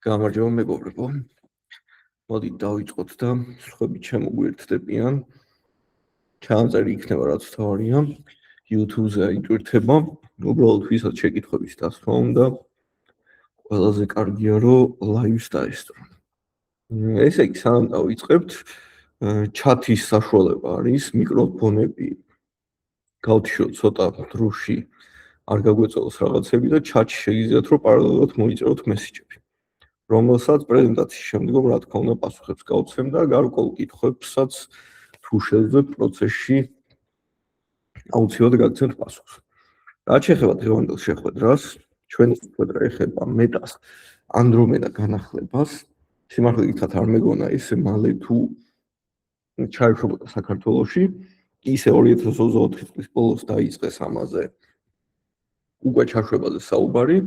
გამარჯობა მეგობრებო. მოდით დავიწყოთ და სხვები ჩემოგვიერთდებიან. ჩანაწერი იქნება რაც თავარია. YouTube-ზე აიტვირთება. უბრალოდ ვისაც შეკითხვების დასმა უნდა. ყველაზე კარგია რომ live-ს დაესწრონ. ესე იგი, სანამ დავიწყებთ, ჩათის საშუალება არის, მიკროფონები გავთიშოთ ცოტა დროში, არ გაგვეწელოს რაღაცები და ჩატში შეგიძლიათ რომ პარალელურად მოიწეროთ მესიჯები. რომელსაც პრეზენტაციის შემდგომ რა თქმა უნდა პასუხებს გავცემ და გარკვეულ კითხვებსაც თუ შეძლებ პროცესში აუცილებლად გაგცემთ პასუხს. რაც შეეხება დღევანდელ შეხვედრას, ჩვენი შეხვედრა ეხება მეტას ანდრომედა განახლებას. სიმართლე გითხრათ არ მეგონა ესე მალე თუ ჩაეშობოდა საქართველოში, ისე 2024 წლის ბოლოს დაიწყეს ამაზე უკვე ჩაშვებაზე საუბარი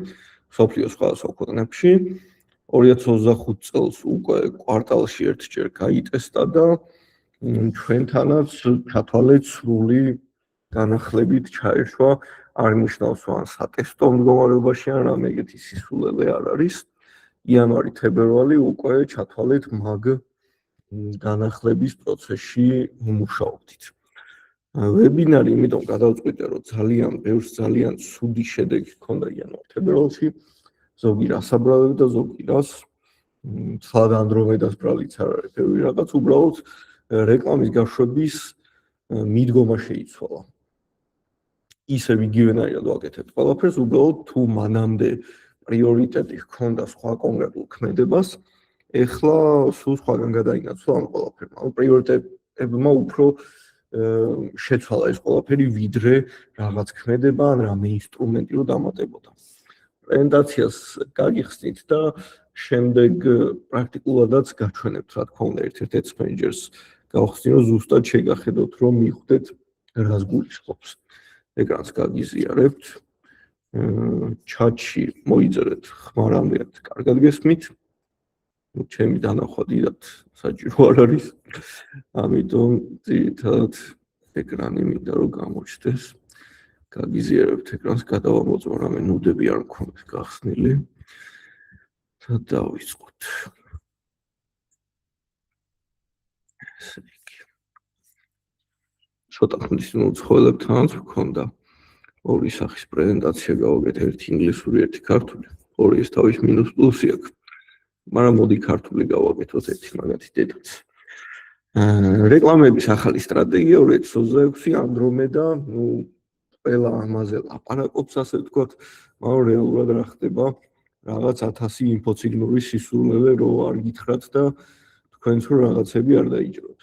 მსოფლიოს სხვადასხვა ქვეყნებში. 2025 წელს უკვე კვარტალში ერთჯერ გაიტესტა და ჩვენთანაც ჩათვალეთ სრული განახლებით ჩაეშვა, არ ნიშნავს ან სატესტო მდგომარეობაში ან რამე ეგეთი სისულელე არ არის. იანვარი-თებერვალი უკვე ჩათვალეთ მაგ განახლების პროცესში მუშაობდით. ვებინარი იმიტომ გადავწყვიტე რომ ძალიან ბევრს ძალიან ცუდი შედეგი ჰქონდა იანვარ-თებერვალში. ზოგი რას აბრალებს და ზოგი რას ცალად ანდრომედას ბრალიც არ არის ბევრი რაღაც, უბრალოდ რეკლამის გაშვების მიდგომა შეიცვალა. ისევ იგივენაირად ვაკეთებთ ყველაფერს, უბრალოდ თუ მანამდე პრიორიტეტი ჰქონდა სხვა კონკრეტულ ქმედებას, ეხლა სულ სხვაგან გადაინაცვლა ამ ყველაფერმა. პრიორიტეტებმა უფრო შეცვალა ეს ყველაფერი, ვიდრე რაღაც ქმედება ან რამე ინსტრუმენტი რომ დამატებოდა. პრეზენტაციას გაგიხსნით და შემდეგ პრაქტიკულადაც გაჩვენებთ, რა თქმა უნდა, ერთ-ერთ Ads Manager-ს გავხსნი, რომ ზუსტად შეგახედოთ, რომ მიხვდეთ რას გულისხმობს. ეკრანს გაგიზიარებთ. ჩატში მოიწერეთ ხმარამდეად კარგად გესმით. ჩემი დანახვა დიდად საჭირო არ არის. ამიტომ ძირითადად ეკრანი მინდა რომ გამოჩნდეს. გაგიზიარებთ ეკრანს, გადავამოწმო რამე ნუდები არ მქონდეს გახსნილი და დავიწყოთ. ესე იგი. ცოტა ხნის წინ უცხოელებთანაც მქონდა ორი სახის პრეზენტაცია გავაკეთე, ერთი ინგლისური, ერთი ქართული. ორი ეს თავის მინუს პლუსი აქვს. მაგრამ მოდი ქართული გავაკეთოთ ერთი მაგათი დედაც. რეკლამების ახალი სტრატეგია 2026 ანდრომედა, ყველა ამაზე ლაპარაკობს, ასე ვთქვათ, მაგრამ რეალურად რა ხდება? რაღაც 1000 ინფოციგნური სისულელე რო არ გითხრათ და თქვენც რო რაღაცები არ დაიჭროთ.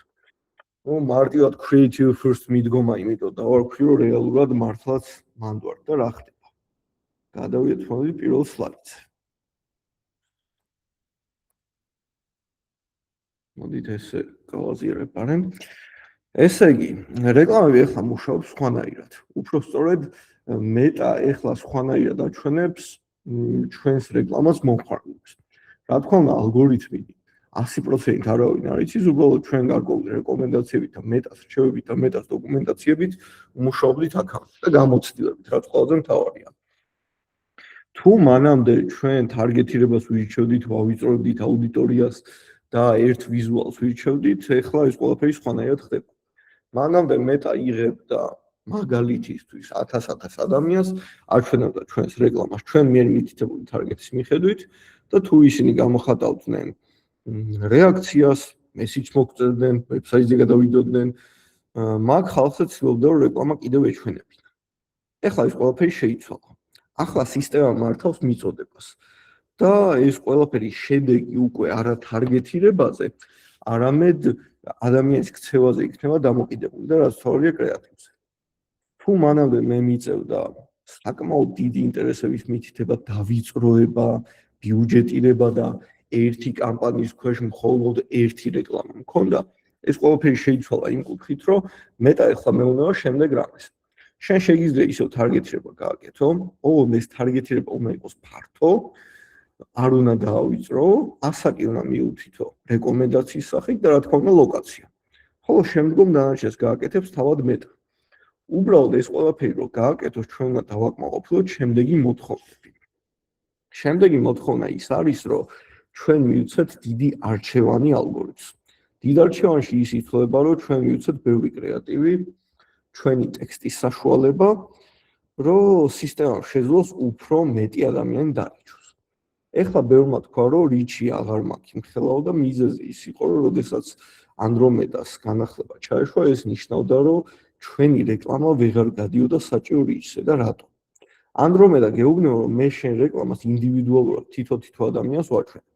მარტივად creative first მიდგომა, იმიტომ დავარქვი, რომ რეალურად მართლაც მანდ ვარ და რა ხდება. გადავიდეთ მოდი პირველ სლაიდზე. მოდით ესე გავაზიარებარემ. ესე იგი, რეკლამები ახლა მუშაობს სხვანაირად. უფრო სწორედ მეტა ახლა სხვანაირად აჩვენებს ჩვენს რეკლამას მომხმარებლებს. რა თქმა უნდა, ალგორითმი 100% არავინ არ იცის, უბრალოდ ჩვენ გარკვეული რეკომენდაციებით და მეტას რჩევებით და მეტას დოკუმენტაციებით მუშაობდით აქამდე და გამოცდილებით, რაც ყველაზე მთავარია. თუ მანამდე ჩვენ თარგეტირებას ვირჩევდით, ვავიწროვდით აუდიტორიას და ერთ ვიზუალს ვირჩევდით, ეხლა ეს ყველაფერი სხვანაირად ხდება. მანამდე მეტა იღებდა მაგალითისთვის 1000 ადამიანს, აჩვენებდა ჩვენს რეკლამას ჩვენ მიერ მითითებული თარგეტის მიხედვით და თუ ისინი გამოხატავდნენ რეაქციას, მესიჯს მოგწერდნენ, ვებსაიტზე გადავიდოდნენ, მაგ ხალხზე ცდილობდა რომ რეკლამა კიდევ ეჩვენებინა. ეხლა ეს ყველაფერი შეიცვალა. ახლა სისტემა მართავს მიწოდებას. და ეს ყველაფერი შედეგი უკვე არა თარგეტირებაზე, არამედ ადამიანის ქცევაზე იქნება დამოკიდებული და რაც თავია კრეატივზე. თუ მანამდე მე მიწევდა საკმაოდ დიდი ინტერესების მითითება, დავიწროება, ბიუჯეტირება და ერთი კამპანიის ქვეშ მხოლოდ ერთი რეკლამა მქონდა, ეს ყველაფერი შეიცვალა იმ კუთხით, რომ მეტა ეხლა მეუბნება შემდეგ რამეს. შენ შეგიძლია ისევ თარგეტირება გააკეთო, ეს თარგეტირება უნდა იყოს ფართო, არ უნდა დაავიწრო, ასაკი უნდა მიუთითო რეკომენდაციის სახით და რა თქმა უნდა ლოკაცია. ხოლო შემდგომ დანარჩენს გააკეთებს თავად მეტა. უბრალოდ ეს ყველაფერი რომ გააკეთოს, ჩვენ უნდა დავაკმაყოფილოთ შემდეგი მოთხოვნები. შემდეგი მოთხოვნა ის არის, რომ ჩვენ მივიცეთ დიდი არჩევანი ალგორითმს. დიდ არჩევანში ის ითვლება, რომ ჩვენ მივიცეთ ბევრი კრეატივი, ჩვენი ტექსტის საშუალება, რომ სისტემამ შეძლოს უფრო მეტი ადამიანი დარიჩოს. ეხლა ბევრმა თქვა, რომ რიჩი აღარ მაქვს იმხელაო და მიზეზი ის იყო, რომ როდესაც ანდრომედას განახლება ჩაეშვა, ეს ნიშნავდა, რომ ჩვენი რეკლამა ვეღარ გადიოდა საჭირო რიჩზე და რატო? ანდრომედა გეუბნება, რომ მე შენ რეკლამას ინდივიდუალურად თითო ადამიანს ვაჩვენებ.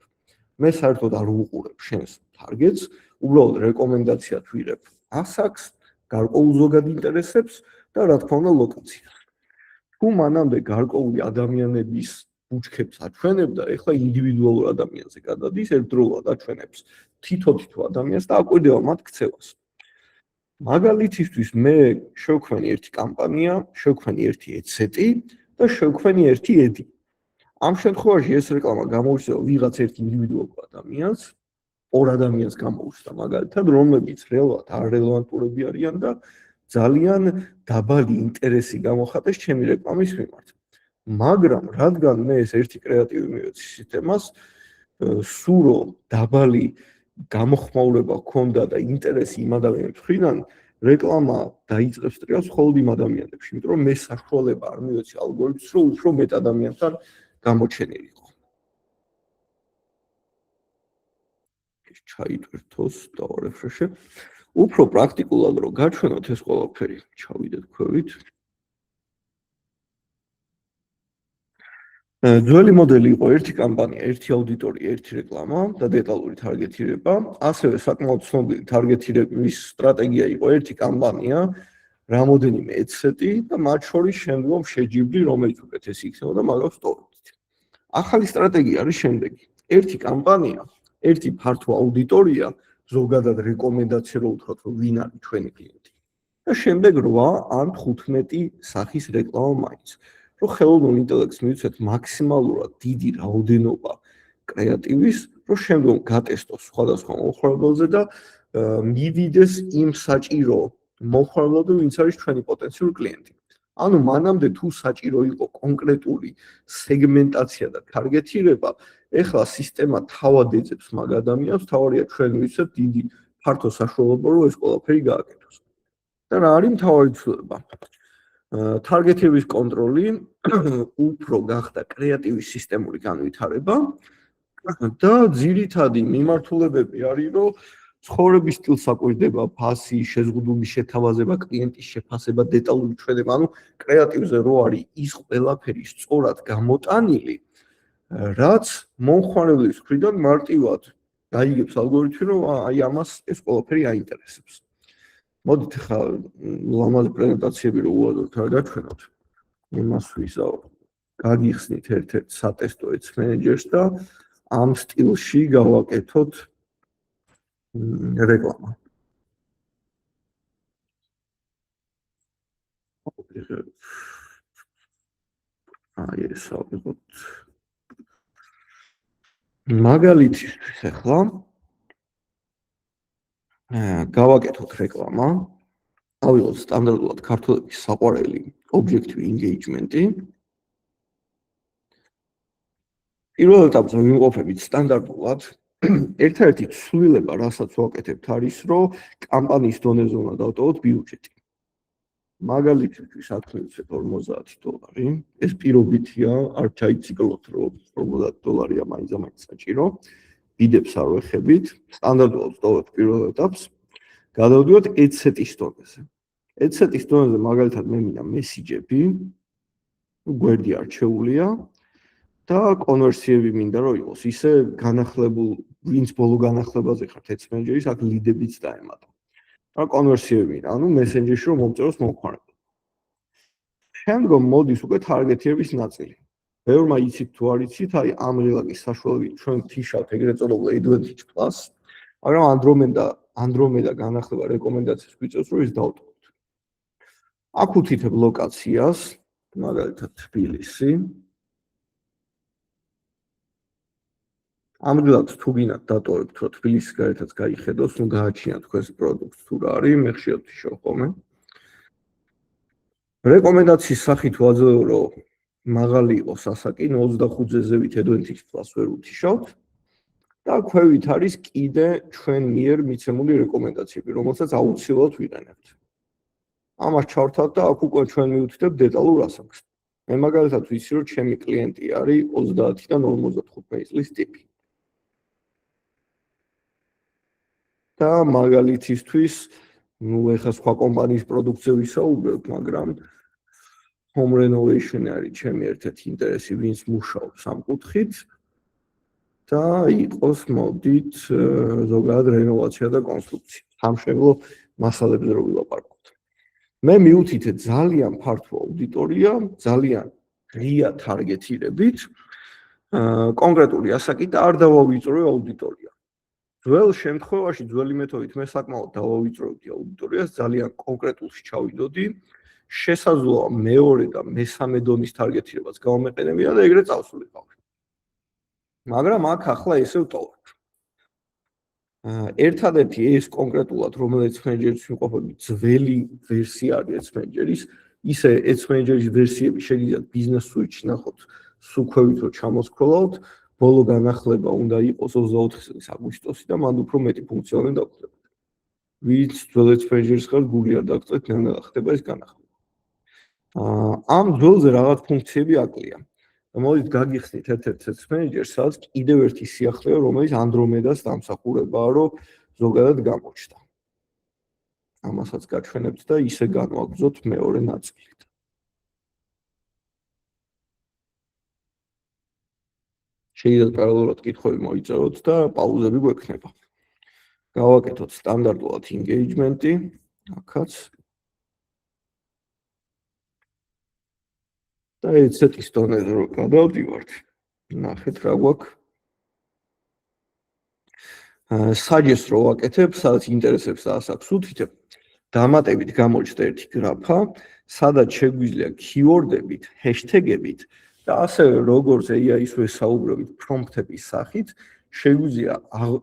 მე საერთოდ არ უყურებ შენს თარგეტს, უბრალოდ რეკომენდაციად ვიღებ ასაკს, გარკვეულ ზოგად ინტერესებს და რა თქმა უნდა ლოკაციას. თუ მანამდე გარკვეული ადამიანების ბუჩქებს აჩვენებდა, ეხლა ინდივიდუალურ ადამიანზე გადადის, ერთდროულად აჩვენებს თითო ადამიანს და აკვირდება მათ ქცევას. მაგალითისთვის მე შევქმენი ერთი კამპანია, შევქმენი ერთი ედსეტი და შევქმენი ერთი ედი. ამ შემთხვევაში ეს რეკლამა გამოუჩნდება ვიღაც ერთ ინდივიდუალურ ადამიანს, ორ ადამიანს გამოუჩნდა მაგალითად, რომლებიც რეალურად არ რელევანტურები არიან და ძალიან დაბალი ინტერესი გამოხატეს ჩემი რეკლამის მიმართ. მაგრამ რადგან მე ეს ერთი კრეატივი მივეცი სისტემას, სურო დაბალი გამოხმაურება ჰქონდა და ინტერესი იმ ადამიანებს მხრიდან, რეკლამა დაიწყებს ტრიალს მხოლოდ იმ ადამიანებში, იმიტომ რომ მე საშუალება არ მივეცი ალგორითმს, რომ უფრო მეტ ადამიანთან გამოჩენილიყო. ჩაიტვირთოს და ვარეფრეშებ. უფრო პრაქტიკულად რომ გაჩვენოთ ეს ყველაფერი, ჩავიდეთ ქვევით. ძველი მოდელი იყო ერთი კამპანია, ერთი აუდიტორია, ერთი რეკლამა და დეტალური თარგეტირება. ასევე საკმაოდ ცნობილი თარგეტირების სტრატეგია იყო ერთი კამპანია, რამოდენიმე ედსეტი და მათ შორის შემდგომ შეჯიბრი, რომელიც უკეთესი იქნებოდა მაგას ვტოვებთ. ახალი სტრატეგია არის შემდეგი. ერთი კამპანია, ერთი ფართო აუდიტორია, ზოგადად რეკომენდაცია რო უთხრათ, რომ ვინ არის ჩვენი კლიენტი. და შემდეგ 8 ან 15 სახის რეკლამა მაინც. რომ ხელოვნურ ინტელექტს მივიცეთ მაქსიმალურად დიდი რაოდენობა კრეატივის, რომ შემდგომ გატესტოს სხვადასხვა მომხმარებელზე და მივიდეს იმ საჭირო მომხმარებელზე, ვინც არის ჩვენი პოტენციური კლიენტი. ანუ მანამდე თუ საჭირო იყო კონკრეტული სეგმენტაცია და თარგეტირება, ეხლა სისტემა თავად ეძებს მაგ ადამიანს, თავარია ჩვენ ვიცით დიდი ფართო საშუალება, რომ ეს ყველაფერი გააკეთოს. და რა არის მთავარი ცვლილება? თარგეტირების კონტროლი უფრო გახდა კრეატივის სისტემური განვითარება და ძირითადი მიმართულებები არის, რომ ცხოვრების სტილს აკვირდება, ფასი, შეზღუდული შეთავაზება, კლიენტის შეფასება, დეტალური ჩვენება, ანუ კრეატივზე რო არის ის ყველაფერი სწორად გამოტანილი, რაც მომხმარებლის მხრიდან მარტივად დაიგებს ალგორითმი, რომ აი ამას ეს ყველაფერი აინტერესებს. მოდით ხა ლამაზი პრეზენტაციები რო უადოთ რა გაჩვენოთ. იმას ვიზავ. გაგიხსნით ერთ-ერთ სატესტო ედს მენეჯერს და ამ სტილში გავაკეთოთ რეკლამა. აი ეს ავიღოთ. მაგალითისთვის ახლა გავაკეთოთ რეკლამა. ავიღოთ სტანდარტულად ქართველების საყვარელი objective engagement-ი. პირველ ეტაპზე ვიმყოფებით სტანდარტულად. ერთ-ერთი ცვლილება, რასაც ვაკეთებთ, არის, რომ კამპანიის დონეზე უნდა დავტოვოთ ბიუჯეტი. მაგალითისთვის $50 $50. ეს პირობითია, არ ჩაიციკლოთ, რომ $50 მაინც საჭირო. ბიდებს არ ვეხებით, სტანდარტულად ვტოვებთ პირველ ეტაპს. გადავდივართ ედსეტის დონეზე. ედსეტის დონეზე მაგალითად მე მინდა მესიჯები, გვერდი არჩეულია და კონვერსიები მინდა რომ იყოს. ისე განახლებულ, ვინც ბოლო განახლებაზე ხართ ედს მენეჯერის, აქ ლიდებიც დაემატა. და კონვერსიები მინდა, ანუ მესენჯერში რომ მომწეროს მომხმარებელს. შემდგომ მოდის უკვე თარგეტირების ნაწილი. ბევრმა იცით თუ არ იცით, აი ამ რელაგის საშუალებით ჩვენ ვთიშავთ ეგრეთ წოდებულ Advantage Plus, მაგრამ ანდრომედა განახლება რეკომენდაციას გვიწევს, რომ ის დავტოვოთ. აქ უთითებ ლოკაციას, მაგალითად თბილისი. ამრიგად თუ გინდათ დატოვებთ, რომ თბილისის გარეთაც გაიხედოს, ნუ გააჩინათ თქვენს პროდუქტს თუ რა არის, მე ხშირად ვთიშავ ხოლმე. რეკომენდაციის სახით ვაძლევ, რომ მაღალი იყოს ასაკი, 25-ზე ზევით Advantage Plus ვერ ვთიშავთ. და ქვევით არის კიდე ჩვენ მიერ მიცემული რეკომენდაციები, რომელსაც აუცილებლად ვიყენებთ. ამას ჩავთავთ და აქ უკვე ჩვენ მივუთითებთ დეტალურ ასაკს. მე მაგალითად ვიცი, რომ ჩემი კლიენტი არის 30-დან 55 წლის ტიპი. და მაგალითისთვის, ეხლა სხვა კომპანიის პროდუქციაზე ვისაუბრებ, მაგრამ home renovation არის ჩემი ერთ-ერთი ინტერესი, ვინც მუშაობს ამ კუთხით და იყოს მოდით ზოგადად რენოვაცია და კონსტრუქცია. სამშენებლო მასალებზე რო ვილაპარაკოთ. მე მივუთითე ძალიან ფართო აუდიტორია, ძალიან ღია თარგეტირებით, კონკრეტული ასაკით და არ დავავიწროე აუდიტორია. ძველ შემთხვევაში, ძველი მეთოდით მე საკმაოდ დავავიწროებდი აუდიტორიას, ძალიან კონკრეტულში ჩავიდოდი, შესაძლოა მეორე და მესამე დონის თარგეტირებას გავამეყენებია და ეგრეთ წავსულიყავი. მაგრამ აქ ახლა ესე ვტოვებ. ერთადერთი ეს კონკრეტულად, რომელიც მენეჯერის ვიმყოფები, ძველი ვერსია არის ეს მენეჯერის, ისე ეს მენეჯერის ვერსიები შეგიძლიათ ბიზნეს სუიტში ნახოთ, სულ ქვევით რომ ჩამოსკროლავთ, ბოლო განახლება უნდა იყოს 24 წლის აგვისტოსი და მან უფრო მეტი ფუნქციონალი დაგვხდებათ. ვინც ძველ ეს მენეჯერის ხარ, გული არ დაგწევთ, ნელა ხდება ეს განახლება. ამ ძველზე რაღაც ფუნქციები აკლია. მოდით გაგიხსნით ერთ-ერთ მენეჯერს, სადაც კიდევ ერთი სიახლეა, რომელიც ანდრომედას დამსახურებაა, რომ ზოგადად გამოჩნდა. ამასაც გაჩვენებთ და ისე განვაგრძოთ მეორე ნაწილით. შეიძლება პარალელურად კითხვები მოიწეროთ და პაუზები გვექნება. გავაკეთოთ სტანდარტულად engagement-ი, აქაც. და ეცეტის დონეზე რო გადავდივართ, ნახეთ რა გვაქვს. suggest რო ვაკეთებ, სადაც ინტერესებს და ასაკს უთითებ, დამატებით გამოჩნდა ერთი გრაფა, სადაც შეგვიძლია keyword-ებით, hashtag-ებით და ასევე როგორც AI-ის ვესაუბრებით prompt-ების სახით, შეგვიძლია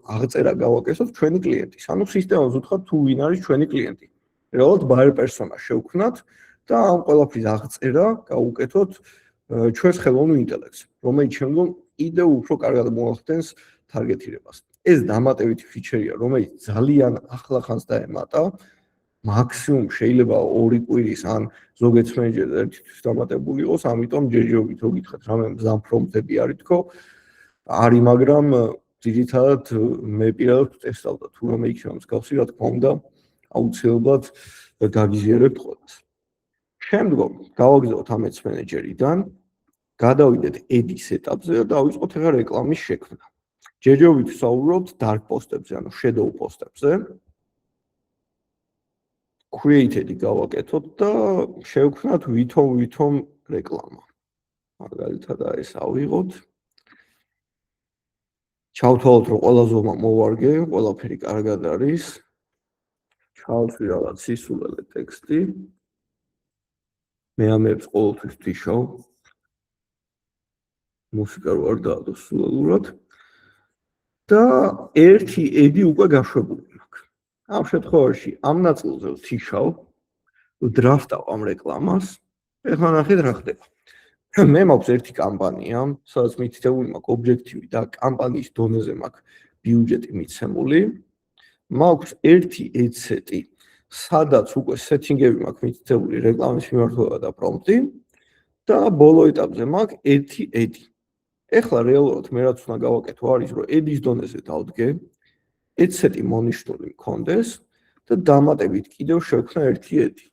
აღწერა გავაკეთოთ ჩვენი კლიენტის. ანუ სისტემას ვუთხრათ თუ ვინ არის ჩვენი კლიენტი. რეალურად buyer persona შევქმნათ და ამ ყველაფრის აღწერა გავუკეთოთ ჩვენს ხელოვნურ ინტელექტს, რომელიც შემდგომ კიდევ უფრო კარგად მოახდენს თარგეტირებას. ეს დამატებითი ფიჩერია, რომელიც ძალიან ახლა ხანს დაემატა. მაქსიმუმ შეიძლება 2 კვირის ან ზოგადად მენეჯერზე ერთი თვის დამატებული იყოს, ამიტომ ჯერჯერობით რო გითხრათ, რამე მზამ პრომპტები არის თქო, არის, მაგრამ ძირითადად მე პირადად ვტესტავდა თუ რამე იქნება მსგავსი, რა თქმა უნდა, აუცილებლად გაგიზიარებთ ყველას. შემდგომ გავაგზავნოთ ამ ეს მენეჯერიდან, გადავიდეთ ედის ეტაპზე და დავიწყოთ ახლა რეკლამის შექმნა. ჯერჯერობით ვსაუბრობთ dark post-ებზე, ანუ shadow post-ებზე. created-ი გავაკეთოთ და შევქმნათ ვითომ რეკლამა. მაგალითად ეს ავიღოთ. ჩავთვალოთ რომ ყველა ზომა მოვარგე, ყველაფერი კარგად არის. ჩავსვი რაღაც სისულელე ტექსტი. მე ამებს ყოველთვის ვთიშავ. მუსიკა რო არ დაადო სულელურად. და ერთი ედი უკვე გაშვებული მაქვს. ამ შემთხვევაში ამ ნაწილზე ვთიშავ, ვდრაფტავ ამ რეკლამას. ეხლა ნახეთ რა ხდება. მე მაქვს ერთი კამპანია, სადაც მითითებული მაქვს ობიექტივი და კამპანიის დონეზე მაქვს ბიუჯეტი მიცემული. მაქვს ერთი ეცეტი, სადაც უკვე სეტინგები მაქვს მითითებული რეკლამის მიმართულება და პრომპტი და ბოლო ეტაპზე მაქვს ერთი ედი. ეხლა რეალურად მე რაც უნდა გავაკეთო არის, რომ ედის დონეზე დავდგე, ეცეტი მონიშნული მქონდეს და დამატებით კიდევ შევქმნა ერთი ედი.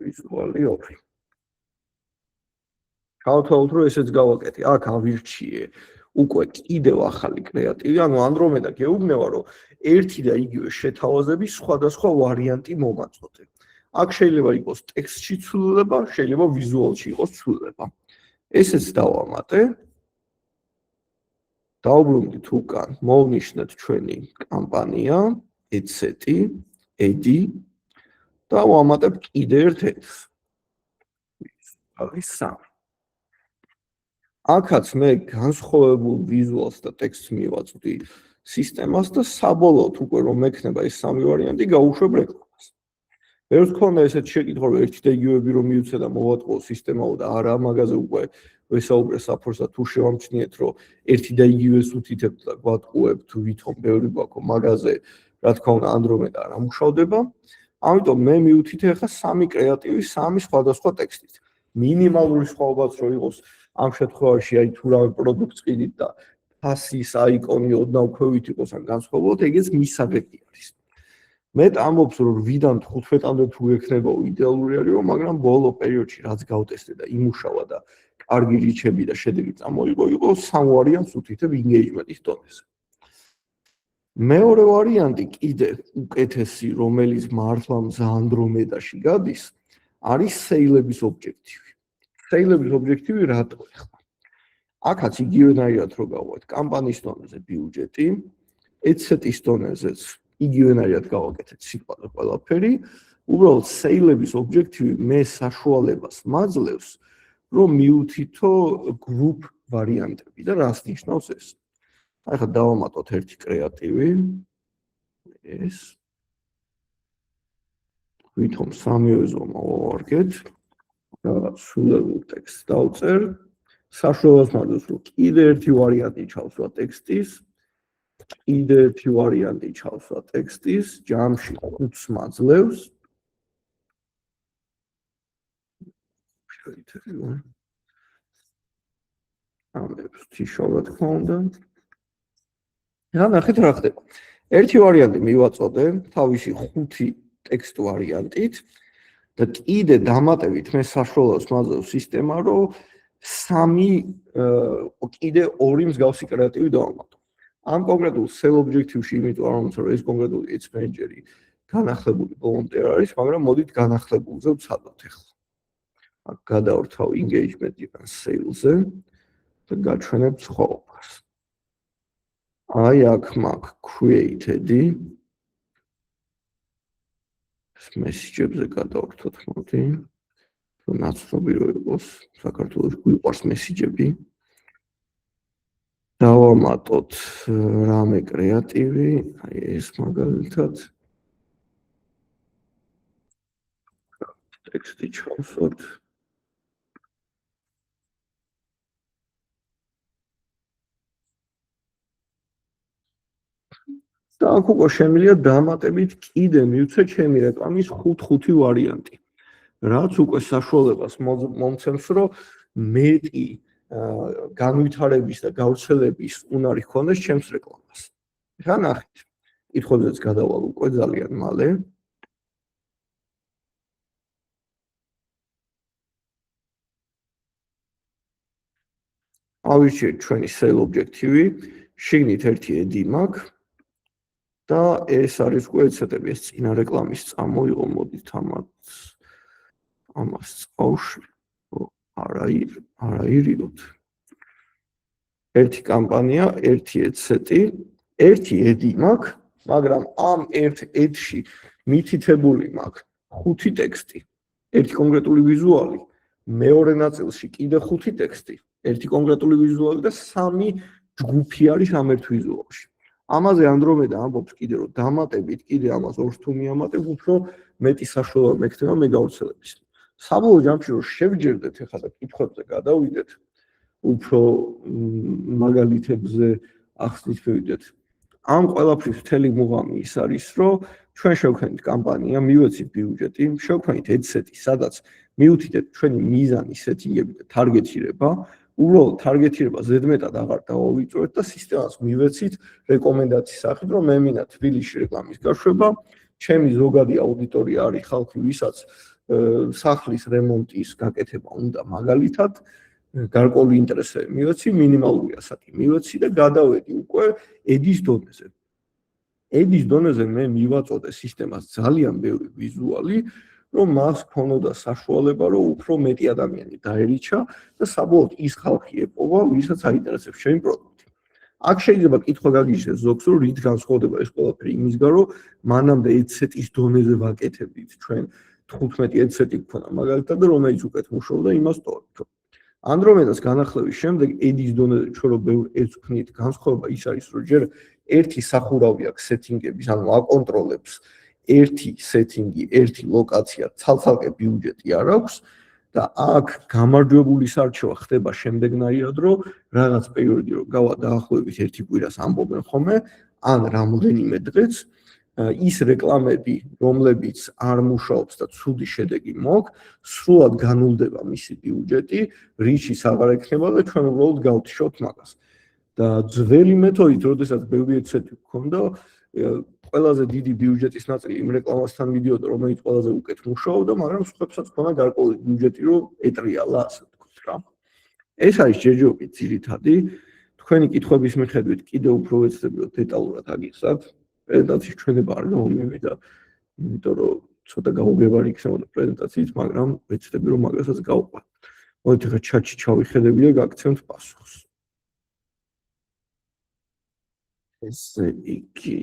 ვიზუალი 2. ჩავთვალოთ, რომ ესეც გავაკეთე. აქ ავირჩიე უკვე კიდევ ახალი კრეატივი, ანუ ანდრომედა გეუბნება, რომ ერთი და იგივე შეთავაზების სხვადასხვა ვარიანტი მომაწოდე. აქ შეიძლება იყოს ტექსტში ცვლილება, შეიძლება ვიზუალში იყოს ცვლილება. ესეც დავამატე. დავუბრუნდით უკან, მოვნიშნეთ ჩვენი კამპანია, ეცეტი, ედი და ვამატებ კიდევ ერთ ედს. არის 3. აქაც მე განსხვავებულ ვიზუალს და ტექსტს მივაწვდი სისტემას და საბოლოოდ უკვე რომ მექნება ეს 3 ვარიანტი, გავუშვებ რეკლამას. ბევრს ქონდა ესეთი შეკითხვა, რომ ერთი და იგივეები რომ მივცე და მოვატყო სისტემაო და არა მაგაზე უკვე ვესაუბრე საფორსა თუ შევამჩნიეთ, რომ ერთი და იგივეს უთითებთ და გვატყუებთ ვითომ ბევრი გვაქვს მაგაზე, რა თქმა უნდა, Andromeda არ ამუშავდება. ამიტომ მე მივუთითე ახლა სამი კრეატივი, სამი სხვადასხვა ტექსტით. მინიმალური სხვაობაც რო იყოს ამ შემთხვევაში, აი თუ რა პროდუქტს ყიდით და ფასის აიკონი ოდნავ ქვევით იყოს ან განსხვავებულად, ეგეც მისაღები არის. მე ამბობს რომ 8-დან 15-მდე თუ ექნება იდეალური არის რომ მაგრამ ბოლო პერიოდში რაც გავტესტე და იმუშავა და კარგი რიჩები და შედეგი წამოიღო იყო სამ ვარიანტს უთითებ ინგეიჯმენტის დონეზე. მეორე ვარიანტი კიდე უკეთესი რომელიც მართლა მზა Andromeda-ში გადის არის სეილების ობიექტივი. სეილების ობიექტივი რატო ეხლა? აქაც იგივენაირად რო გავუვათ კამპანიის დონეზე ბიუჯეტი, AdSet-ის დონეზეც იგივენაირად გავაკეთეთ სიტყვაზე ყველაფერი, უბრალოდ სეილების ობიექტივი მე საშუალებას მაძლევს, რომ მივუთითო group ვარიანტები და რას ნიშნავს ეს? ახლა დავამატოთ ერთი კრეატივი, ეს ვითომ სამივე ზომა ვავარგეთ და სულებულ ტექსტს დავწერ, საშუალებას მაძლევს, რომ კიდე ერთი ვარიანტი ჩავსვა ტექსტის, კიდე ერთი ვარიანტი ჩავსვა ტექსტის, ჯამში 5-ს მაძლევს. ამებს თიშო რა თქმა უნდა. რა ნახეთ რა ხდება. ერთი ვარიანტი მივაწოდე თავისი 5 ტექსტ ვარიანტით და კიდე დამატებით მე საშუალებას მაძლევს სისტემა, რომ კიდე 2 მსგავსი კრეატივი დავამატო. ამ კონკრეტულ sell objective-ში იმიტომ რომ ეს კონკრეტული ads manager-ი განახლებული volunteer არის, მაგრამ მოდით განახლებულზე ვცადოთ ახლა. აქ გადავრთავ engagement-დან sales-ზე და გაჩვენებ სხვაობას. აი აქ მაქვს created-ი. ეს message-ებზე გადავრთოთ მოდი. რომ ნაცნობი რო იყოს, საქართველოს გვიყვარს message-ები. დავამატოთ რამე კრეატივი, აი ეს მაგალითად ტექსტი ჩავსვათ. და აქ უკვე შემიძლია დამატებით კიდე მივცე ჩემი რეკლამის 5 ვარიანტი. რაც უკვე საშუალებას მომცემს, რომ მეტი განვითარების და გავრცელების უნარი ჰქონდეს ჩემს რეკლამას. რა ნახეთ? კითხვებზეც გადავალ უკვე ძალიან მალე. ავირჩიეთ ჩვენი sell objective-ი, შიგნით ერთი edi მაქვს და ეს არის უკვე AdSet-ები, ეს წინა რეკლამის წამოიღო, მოდით ამას წავშვი. არაირიდოთ. ერთი კამპანია, ერთი AdSet-ი, ერთი edi მაქვს, მაგრამ ამ ერთ ed-ში მითითებული მაქვს 5 ტექსტი, ერთი კონკრეტული ვიზუალი, მეორე ნაწილში კიდე 5 ტექსტი, ერთი კონკრეტული ვიზუალი და 3 ჯგუფი არის ამ ერთ ვიზუალში. ამაზე Andromeda ამბობს კიდე რომ დამატებით კიდე ამას ორს თუ მიამატებ, უფრო მეტი საშუალება მექნება მე გავრცელების. საბოლოო ჯამში რომ შევჯერდეთ ახლა და კითხვებზე გადავიდეთ, უფრო მაგალითებზე ახსნით მივიდეთ. ამ ყველაფრის მთელი მუღამი ის არის, რომ ჩვენ შევქმნით კამპანია, მივეცით ბიუჯეტი, შევქმნით AdSet-ი, სადაც მივუთითეთ ჩვენი მიზანი, სეტინგები და თარგეტირება, უბრალოდ თარგეტირება ზედმეტად აღარ დავავიწროთ და სისტემას მივეცით რეკომენდაციის სახით, რომ მე მინდა თბილისში რეკლამის გაშვება, ჩემი ზოგადი აუდიტორია არის ხალხი, ვისაც სახლის რემონტის გაკეთება უნდა მაგალითად, გარკვეული ინტერესები მივეცი, მინიმალური ასაკი მივეცი და გადავედი უკვე edi-ის დონეზე. edi-ის დონეზე მე მივაწოდე სისტემას ძალიან ბევრი ვიზუალი, რომ მას ქონოდა საშუალება, რომ უფრო მეტი ადამიანი დაერიჩა და საბოლოოდ ის ხალხი ეპოვა, ვისაც აინტერესებს ჩემი პროდუქტი. აქ შეიძლება კითხვა გაგიჟდეს ზოგს, რომ რით განსხვავდება ეს ყველაფერი იმისგან, რომ მანამდე AdSet-ის დონეზე ვაკეთებდით ჩვენ 15 AdSet-ი გქონდა მაგალითად და რომელიც უკეთ მუშაობდა იმას თორემ. Andromeda-ს განახლების შემდეგ edi-ის დონეზე ჩვენ რო ბევრ ads ვქნით, განსხვავება ის არის, რომ ჯერ ერთი სახურავი აქვს სეტინგების, ანუ აკონტროლებს ერთი სეტინგი, ერთი ლოკაცია, ცალ-ცალკე ბიუჯეტი არ აქვს და აქ გამარჯვებული სარჩევა ხდება შემდეგნაირად, რომ რაღაც პერიოდი რომ გავა დაახლოებით 1 კვირას ამბობენ ხოლმე, ან რამოდენიმე დღეც ის რეკლამები, რომლებიც არ მუშაობს და ცუდი შედეგი მოაქვს, სრულად განულდება მისი ბიუჯეტი, რიჩის აღარ ექნება და ჩვენ უბრალოდ გავთიშოთ მაგას. და ძველი მეთოდით, როდესაც ბევრი ეცეთი გქონდა, ყველაზე დიდი ბიუჯეტის ნაწილი იმ რეკლამასთან მიდიოდა, რომელიც ყველაზე უკეთ მუშაობდა, მაგრამ სხვებსაც ქონდა გარკვეული ბიუჯეტი, რომ ეტრიალა, ასე ვთქვათ რა. ეს არის ჯერჯერობით ძირითადი. თქვენი კითხვების მიხედვით კიდევ უფრო ვეცდები, რომ დეტალურად აგიხსნათ. პრეზენტაციის ჩვენება არ გამომივიდა, იმიტომ რომ ცოტა გაუგებარი იქნებოდა პრეზენტაციით, მაგრამ ვეცდები, რომ მაგასაც გავყვათ. მოდით ახლა ჩატში ჩავიხედები და გაგცემთ პასუხს. ესე იგი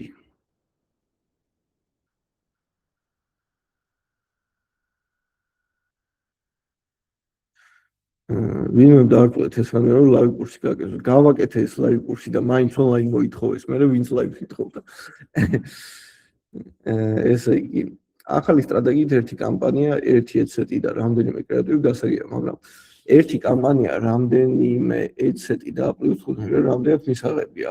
ვინმე დაარკვევთ ეს რამე რომ ლაივ კურსი გაკეთოთ. გავაკეთე ეს ლაივ კურსი და მაინც ონლაინ მოითხოვეს, მე ვინც ლაივს ითხოვდა. ესე იგი, ახალი სტრატეგიით ერთი კამპანია, ერთი ეცეტი და რამდენიმე კრეატივი გასაგებია, მაგრამ ერთი კამპანია, რამდენიმე ეცეტი და პლუს 5 რამდენად მისაღებია.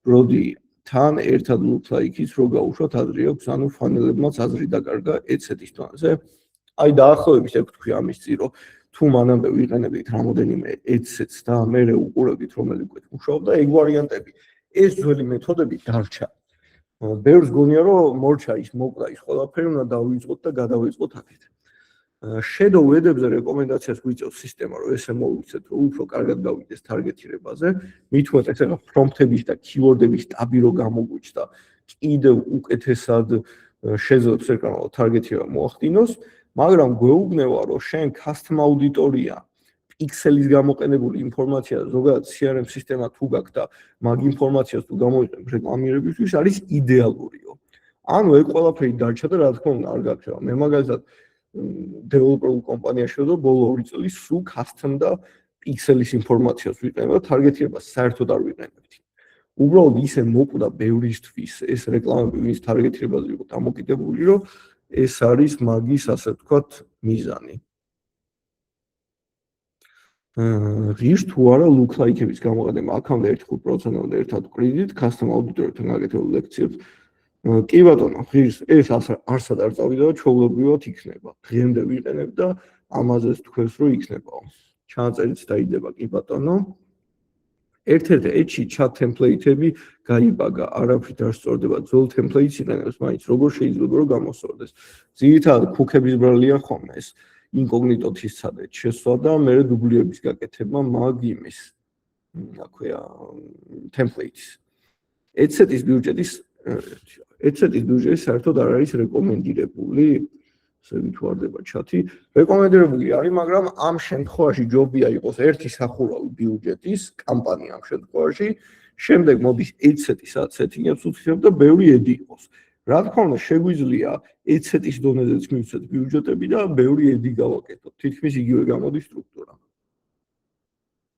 ბროდი თან ერთად ლუქლაიქის რო გაუშვათ აზრი აქვს, ანუ ფანელებმაც აზრი დაკარგა ეცეტის თვალზე. აი დაახლოებით ეგ თქვი ამის წირო. თუ მანამდე ვიყენებდით რამოდენიმე ეცეტს და მე უყურებდით რომელი უკვე მუშაობდა, ეგ ვარიანტები. ეს ძველი მეთოდები დარჩა. ბევრს გონია რომ მორჩა ის მოკლა ის ყველაფერი უნდა დავიწყოთ და გადავიწყოთ აქეთ. Shadow web-ებზე რეკომენდაციას გვიწევს სისტემა, რომ ესე მოვიცეთ, რომ უფრო კარგად გავიდეს თარგეტირებაზე, მით უმეტეს ახლა პრომპტების და კიუორდების ტაბი რო გამოგვიჩნდა, კიდევ უკეთესად შეძლებს ეკრანო თარგეტირება მოახდინოს, მაგრამ გვეუბნება, რომ შენ custom აუდიტორია პიქსელის გამოყენებული ინფორმაცია ზოგადად CRM სისტემა თუ გაქვს და მაგ ინფორმაციას თუ გამოიყენებ რეკლამირებისთვის არის იდეალურიო. ანუ ეგ ყველაფერი დარჩა და რა თქმა უნდა არ გაქრება. მე მაგალითად developer კომპანიაში ვდო ბოლო 2 წელი სულ custom და pixelis ინფორმაციას ვიყენებ და თარგეტირებას საერთოდ არ ვიყენებდი. უბრალოდ ისე მოკვდა ბევრისთვის ეს რეკლამები ვინც თარგეტირებაზე იყო დამოკიდებული, რომ ეს არის მაგის ასე ვთქვათ მიზანი. ღირს თუ არა ლუქლაიქების გამოყენება აქამდე 1.5%-ამდე ერთად კრედიტ custom აუდიტორებთან გაკეთებულ ლექციებს კი ბატონო, ღირს ეს არსად არ წავიდა და ჩვეულებრივად იქნება. დღემდე ვიყენებ და ამაზეც თქვენს რომ იქნებაო. ჩანაწერიც დაიდება კი ბატონო. ერთ-ერთ ეჩი chat template-ები გაიბაგა, არაფრით არ სწორდება, ძველ template-ს იყენებს, მაინც როგორ შეიძლება რომ გამოსწორდეს. ძირითადად ქუქების ბრალია ხოლმე ეს incognito-თ ისცადეთ შესვლა და მე დუბლიების გაკეთება მაგ იმის. აქვეა template-ის. ეცეტის ბიუჯეტის ეცეტის ბიუჯეტი საერთოდ არ არის რეკომენდირებული, ესე ვთვარდება ჩათი. რეკომენდირებული არის, მაგრამ ამ შემთხვევაში ჯობია იყოს ერთი სახურავი ბიუჯეტის კამპანია ამ შემთხვევაში, შემდეგ მოდის ეცეტი, სადაც სეტინგებს უცებ და ბევრი ედი იყოს. რა თქმა უნდა, შეგვიძლია ეცეტის დონეზეც მივცეთ ბიუჯეტები და ბევრი ედი გავაკეთოთ. თითქმის იგივე გამოდის სტრუქტურა.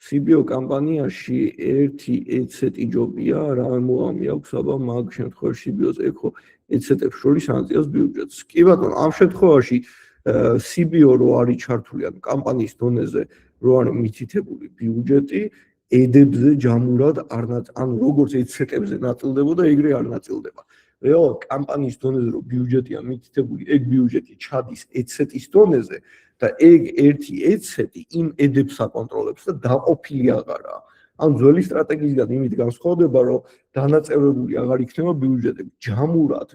CBO კამპანიაში ერთი ეცეტი ჯობია, რა მოამი აქვს, აბა მაგ შემთხვევაში CBO-ს ეხო ეცეტებს შორის ანაწილებს ბიუჯეტს. კი ბატონო, ამ შემთხვევაში CBO რო არის ჩართული, ანუ კამპანიის დონეზე რო არის მითითებული ბიუჯეტი, ედებზე ჯამურად არ ანუ როგორც ეცეტებზე ნაწილდებოდა, ეგრე არ ნაწილდება. რეალურად კამპანიის დონეზე რო ბიუჯეტია მითითებული, ეგ ბიუჯეტი ჩადის ეცეტის დონეზე და ეგ ერთი ეცეტი იმ ედებს აკონტროლებს და დაყოფილი აღარაა. ან ძველი სტრატეგიისგან იმით განსხვავდება, რომ დანაწევრებული აღარ იქნება ბიუჯეტები. ჯამურად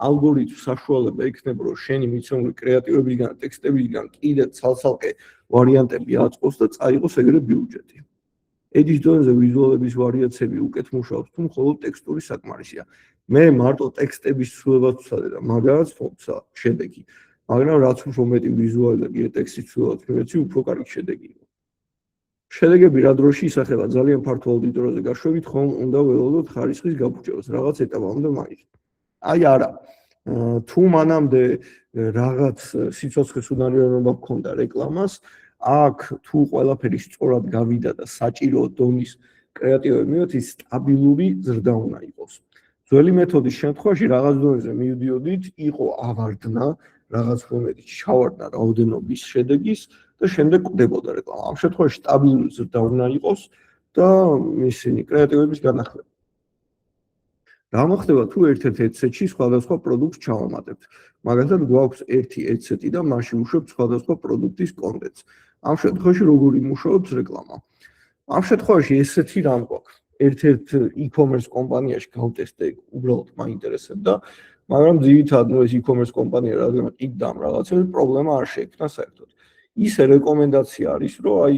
ალგორითმ საშუალება ექნება, რომ შენი მიცემული კრეატივებისგან, ტექსტებისგან კიდე ცალ-ცალკე ვარიანტები აწყოს და წაიღოს ეგრე ბიუჯეტი. ედის დონეზე ვიზუალების ვარიაციები უკეთ მუშაობს, თუ მხოლოდ ტექსტური საკმარისია. მე მარტო ტექსტების ცვლილებას ვცადე და მაგაც თუმცა შედეგი. მაგრამ რაც უფრო მეტი ვიზუალები და ტექსტის ცვლილებას მივეცი, უფრო კარგი შედეგი იყო. შედეგები რა დროში ისახება ძალიან ფართო აუდიტორიაზე გაშვებით, ხომ უნდა ველოდოთ ხარისხის გაფუჭებას რაღაც ეტაპამდე მაინც. აი არა. თუ მანამდე რაღაც სიცოცხლის უნარიანობა გქონდა რეკლამას, აქ თუ ყველაფერი სწორად გავიდა და საჭირო დონის კრეატივები მივეცი, სტაბილური ზრდა უნდა იყოს. ძველი მეთოდის შემთხვევაში რაღაც დონეზე მივდიოდით, იყო ავარდნა, რაღაც მომენტში ჩავარდნა რაოდენობის შედეგის და შემდეგ კვდებოდა რეკლამა. ამ შემთხვევაში სტაბილური ზრდა უნდა იყოს და ისინი კრეატივების განახლება. რა მოხდება თუ ერთ-ერთ ედსეტში სხვადასხვა პროდუქტს ჩავამატებთ? მაგალითად, გვაქვს ერთი ედსეტი და მასში უშვებთ სხვადასხვა პროდუქტის კონტენტს. ამ შემთხვევაში როგორ იმუშავებს რეკლამა? ამ შემთხვევაში ესეთი რამ გვაქვს. ერთ-ერთ e-commerce კომპანიაში გავტესტე, უბრალოდ მაინტერესებდა, მაგრამ ძირითადად ეს e-commerce კომპანია რადგან ყიდდა ამ რაღაცებს, პრობლემა არ შეექმნა საერთოდ. ისე რეკომენდაცია არის, რომ აი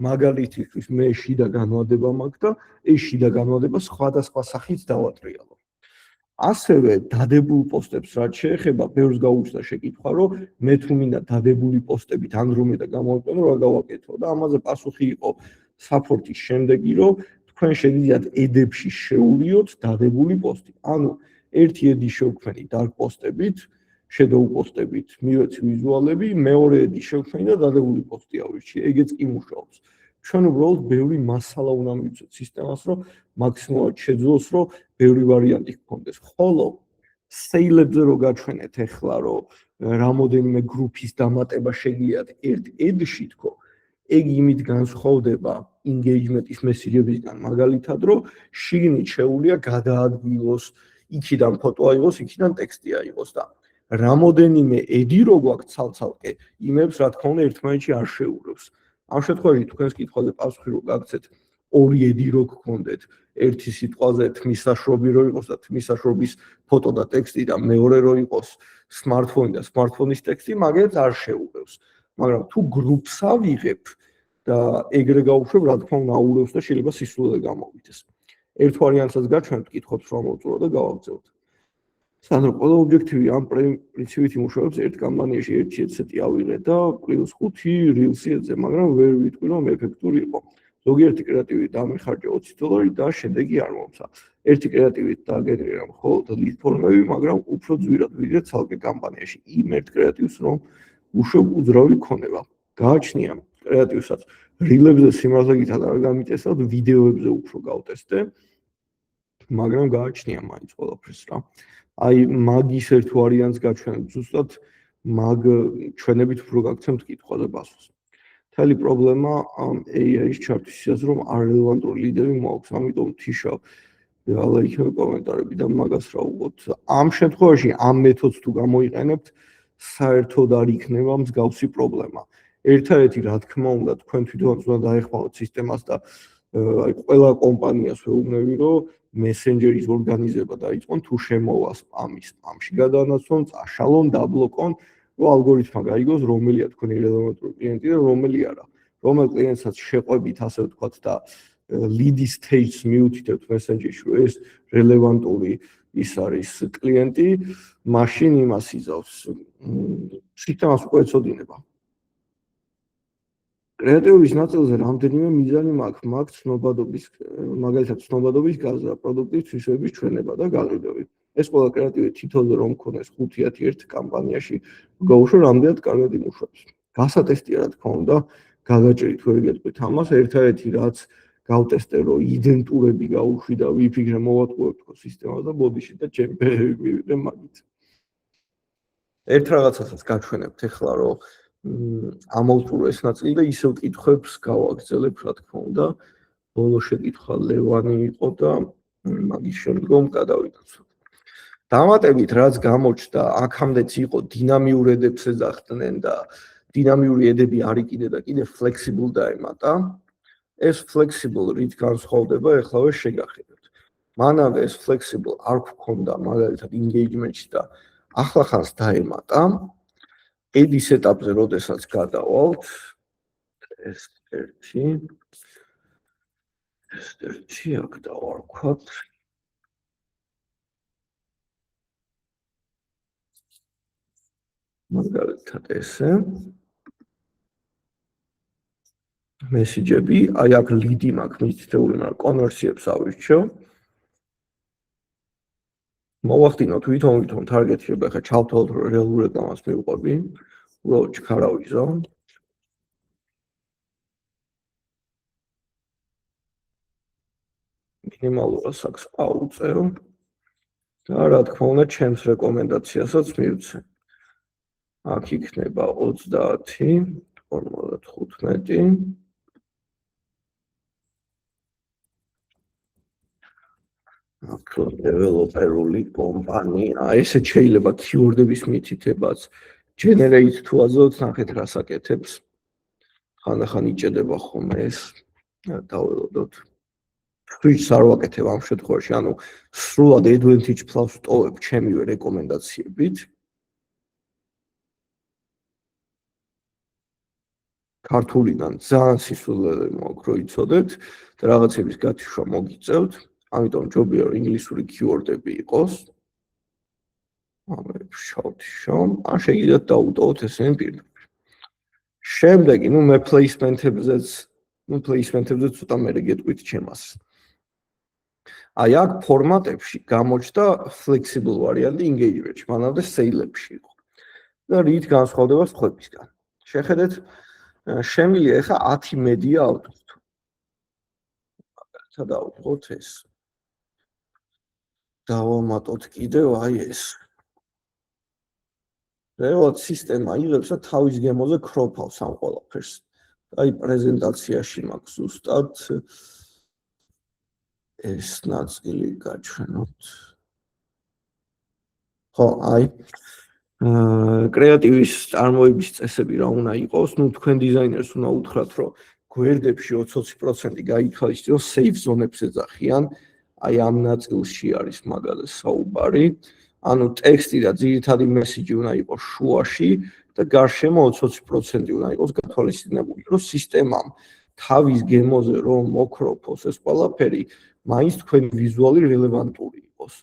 მაგალითისთვის მე შიდა განმადება მაქვს და ეს შიდა განმადება სხვადასხვა სახით დავატრიალო. ასევე დადებულ პოსტებს რაც შეეხება, ბევრს გაუჩნდა შეკითხვა, რომ მე თუ მინდა დადებული პოსტებით ანდრომედა გამოვიყენო, რა გავაკეთო და ამაზე პასუხი იყო საფორტის შემდეგი, რომ თქვენ შეგიძლიათ ედებში შეუვლიოთ დადებული პოსტი. ანუ ერთი ედი შევქმნი dark პოსტებით, shadow პოსტებით, მივეცი ვიზუალები, მეორე ედი შევქმნი და დადებული პოსტი ავირჩი. ეგეც კი მუშაობს. ჩვენ უბრალოდ ბევრი მასალა უნდა მივცეთ სისტემას, რომ მაქსიმალურად შეძლოს, რომ ბევრი ვარიანტი გქონდეს. ხოლო სეილებზე რო გაჩვენეთ ახლა, რომ რამოდენიმე გრუპის დამატება შეგიძლიათ ერთ ედში თქო, ეგ იმით განსხვავდება engagement-ის მესიჯებისგან, მაგალითად, რომ შიგნით შეუძლია გადაადგილოს, იქიდან ფოტო აიღოს, იქიდან ტექსტი აიღოს და რამოდენიმე ედი რო გვაქვს ცალ-ცალკე, იმებს რა თქმა უნდა ერთმანეთში არ შეურევს. ამ შემთხვევაში თქვენს კითხვაზე პასუხი რო გაგცეთ, ორი ედი რო გქონდეთ, ერთი სიტყვაზე თმისაშრობი რო იყოს და თმისაშრობის ფოტო და ტექსტი და მეორე რო იყოს smartphone და smartphone-ის ტექსტი, მაგერც არ შეურევს. მაგრამ თუ გრუპს ავიღებ და ეგრე გავუშვებ, რა თქმა უნდა აურევს და შეიძლება სისულელე გამოვიდეს. ერთ ვარიანტსაც გაჩვენებთ, კითხოთ რომ მოვწურო და გავაგზავნოთ. სანდრო, ყველა ობიექტივი ამ პრინციპით იმუშავებს, ერთ კამპანიაში ერთი ედსეტი ავიღე და +5 rilsi ეძე, მაგრამ ვერ ვიტყვი რომ ეფექტური იყო. ზოგიერთი კრეატივი დამეხარჯა $20 და შედეგი არ მომცა. ერთი კრეატივით დაგენერირა მხოლოდ lead ფორმები, მაგრამ უფრო ძვირად ვიდრე ცალკე კამპანიაში. იმ ერთ კრეატივს რომ უშვებ უძრავი ქონება. გააჩნია კრეატივსაც rilებზე სიმართლე გითხრათ არ გამიტესავთ, ვიდეოებზე უფრო გავტესტე, მაგრამ გააჩნია მაინც ყველაფერს რა. აი მაგის ერთ ვარიანტს გაჩვენებთ ზუსტად მაგ ჩვენებით უფრო გაგცემთ კითხვაზე პასუხს. მთელი პრობლემა AI-ის ჩართვის ისეა, რომ არელევანტური ლიდერი მოაქვს, ამიტომ თიშავ ლაიქები კომენტარები და მაგას რა უყოთ. ამ შემთხვევაში ამ მეთოდს თუ გამოიყენებთ, საერთოდ არ იქნება მსგავსი პრობლემა. ერთადერთი რა თქმა უნდა, თქვენ თვითონაც უნდა დაეხმაროთ სისტემას და აი ყველა კომპანიას ვეუბნები, რომ მესენჯერის ორგანიზება დაიწყონ თუ შემოვა სპამში გადაანაცვლონ, წაშალონ, დაბლოკონ, რომ ალგორითმა გაიგოს რომელია თქვენი რელევანტური კლიენტი და რომელი არა. რომელ კლიენტსაც შეყვებით, ასე ვთქვათ და lead stage-ს მიუთითებთ მესენჯერში, რომ ეს რელევანტური ის არის კლიენტი, მაშინ იმას იზავს. სისტემას უკვე ეცოდინება. კრეატივის ნაწილზე რამდენიმე მიზანი მაქვს ცნობადობის, მაგალითად ცნობადობის გაზრდა, პროდუქტის თვისების ჩვენება და გაყიდვები. ეს ყველა კრეატივი თითოეულ რომ მქონდეს 5-10 ერთ კამპანიაში გაუშვა რამდენად კარგად იმუშავებს. გასატესტია რა თქმა უნდა, გაგაჭრით ვერ გეტყვით ამას, ერთადერთი რაც გავტესტე რომ იდენტურები გაუშვი და ვიფიქრე მოვატყუებ თქო სისტემას და ბოდიში და ჩემპიონები მივიღე მაგით. ერთ რაღაცასაც გაჩვენებთ ახლა რომ ამოვწურო ეს ნაწილი და ისევ კითხვებს გავაგრძელებ, რა თქმა უნდა. ბოლო შეკითხვა ლევანი იყო და მაგის შემდგომ გადავიდოთ. დამატებით რაც გამოჩნდა, აქამდეც იყო დინამიურ ედებს ეძახდნენ და დინამიური ედები არ იყიდე და კიდე flexible დაემატა. ეს flexible რით განსხვავდება, ეხლავე შეგახედოთ. მანავე ეს flexible არ გქონდა მაგალითად engagement-ში და ახლახანს დაემატა. ედის ეტაპზე როდესაც გადავალთ ეს ერთი აქ დავარქვათ მაგალითად ესე მესიჯები, აი აქ ლიდი მაქვს მითითებული, მაგრამ კონვერსიებს ავირჩევ. მოვახდინოთ ვითომ თარგეტში, ხა ჩავთვალოთ რომ რეალურ რეკლამას მივყვები, უბრალოდ ჩქარავიზო. მინიმალურას აქვს აუწევ. და რა თქმა უნდა, ჩემს რეკომენდაციასაც მივცე. აქ იქნება 30, 55. აქ დეველოპერული კომპანია. ესე შეიძლება keyword-ების მითითებაც generate to azot ნახეთ რას აკეთებს. ხანდახან იჭედება ხოლმე ეს. დაველოდოთ. switch-ს არ ვაკეთებ ამ შემთხვევაში, ანუ სრულად advantage plus ვტოვებ ჩემივე რეკომენდაციებით. ქართულიდან ძალიან სისულელე მოაქვს რო იცოდეთ და რაღაცების გათიშვა მოგიწევთ. ამიტომ ჯობია რომ ინგლისური keyword-ები იყოს. შავთ შომ, ან შეგიძლიათ დაუტოვოთ ესენი პირდაპირ. შემდეგი, მე placement-ებზე ცოტა მერე გეტყვით ჩემას. აი აქ ფორმატებში გამოჩნდა flexible ვარიანტი engagement-ში, მანამდე sale-ებში იყო. და რით განსხვავდება სხვებისგან? შეხედეთ, შემიძლია ეხა 10 მედია ავტორთ. მაგალითად დავუყოთ ეს. დავამატოთ კიდევ აი ეს. რეალურად სისტემა იღებს და თავის გემოზე ქროფავს ამ ყველაფერს. აი პრეზენტაციაში მაქვს ზუსტად ეს ნაწილი გაჩვენოთ. ხო, აი კრეატივის წარმოების წესები რა უნდა იყოს, თქვენ დიზაინერს უნდა უთხრათ, რომ გვერდებში 20% გაითვალისწინოს safe zone-ებს ეძახიან, აი ამ ნაწილში არის მაგალითად საუბარი, ანუ ტექსტი და ძირითადი მესიჯი უნდა იყოს შუაში და გარშემო 20% უნდა იყოს გათვალისწინებული, რომ სისტემამ თავის გემოზე რომ მოკროფოს ეს ყველაფერი, მაინც თქვენ ვიზუალი რელევანტური იყოს.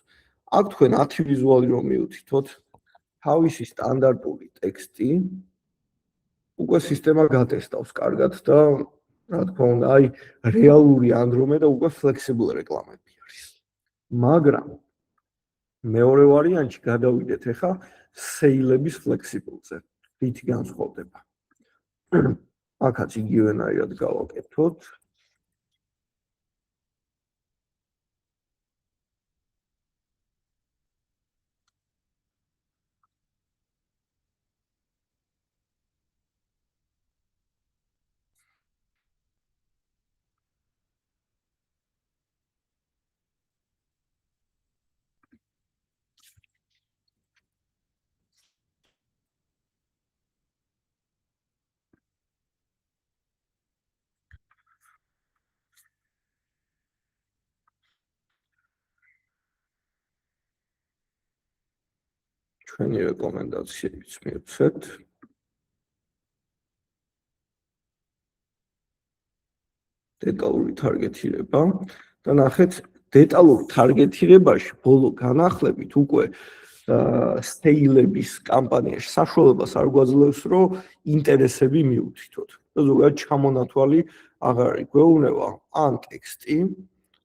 აქ თქვენ 10 ვიზუალი რომ მიუთითოთ, თავისი სტანდარტული ტექსტი უკვე სისტემა გატესტავს კარგად და რა თქმა უნდა, აი რეალური Andromeda უკვე flexible რეკლამები არის. მაგრამ მეორე ვარიანტში გადავიდეთ ახლა sale-ების flexible-ზე. რითი განსხვავდება? აქაც იგივენაირად გავაკეთოთ. ჩვენი რეკომენდაციებიც მივცეთ. დეტალური თარგეტირება და ნახეთ დეტალურ თარგეტირებაში ბოლო განახლებით უკვე sale-ების კამპანიაში საშუალებას არ გვაძლევს, რომ ინტერესები მიუთითოთ. და ზოგადად ჩამონათვალი აღარ არის. გვეუბნება ან ტექსტი,